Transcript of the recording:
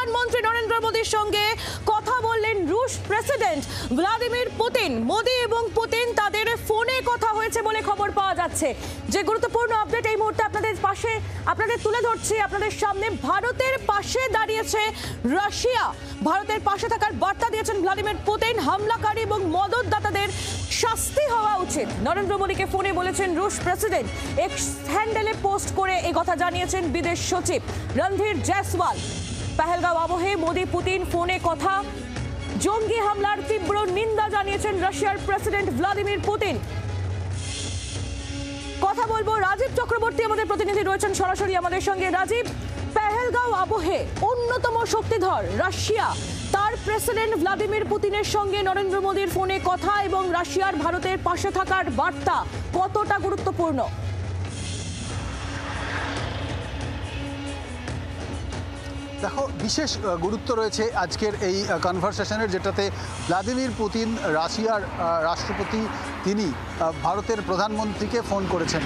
প্রধানমন্ত্রী নরেন্দ্র মোদীর সঙ্গে কথা বললেন রুশ প্রেসিডেন্ট ভ্লাদিমির পুতিন। মোদী এবং পুতিন তাদের ফোনে কথা হয়েছে বলে খবর পাওয়া যাচ্ছে। যে গুরুত্বপূর্ণ আপডেট এই মুহূর্তে আপনাদের তুলে ধরছি আপনাদের সামনে। ভারতের পাশে দাঁড়িয়েছে রাশিয়া। ভারতের পাশে থাকার বার্তা দিয়েছেন ভ্লাদিমির পুতিন। হামলাকারী এবং মদতদাতাদের শাস্তি হওয়া উচিত, নরেন্দ্র মোদীকে ফোনে বলেছেন রুশ প্রেসিডেন্ট। এক্স হ্যান্ডেলে পোস্ট করে এই কথা জানিয়েছেন বিদেশ সচিব রণধীর জয়সওয়াল। পেহেলগাঁও আবহে মোদী পুতিন ফোনে কথা। জঙ্গি হামলার তীব্র নিন্দা জানিয়েছেন রাশিয়ার প্রেসিডেন্ট ভ্লাদিমির পুতিন। কথা বলবো রাজীব চক্রবর্তী, আমাদের প্রতিনিধি রয়েছেন সরাসরি আমাদের সঙ্গে। রাজীব, পেহেলগাঁও আবহে অন্যতম শক্তিধর রাশিয়া, তার প্রেসিডেন্ট ভ্লাদিমির পুতিনের সঙ্গে নরেন্দ্র মোদীর ফোনে কথা এবং রাশিয়ার ভারতের পাশে থাকার বার্তা কতটা গুরুত্বপূর্ণ? দেখো, বিশেষ গুরুত্ব রয়েছে আজকের এই কনভারসেশনের, যেটাতে ভ্লাদিমির পুতিন রাশিয়ার রাষ্ট্রপতি তিনি ভারতের প্রধানমন্ত্রীকে ফোন করেছেন।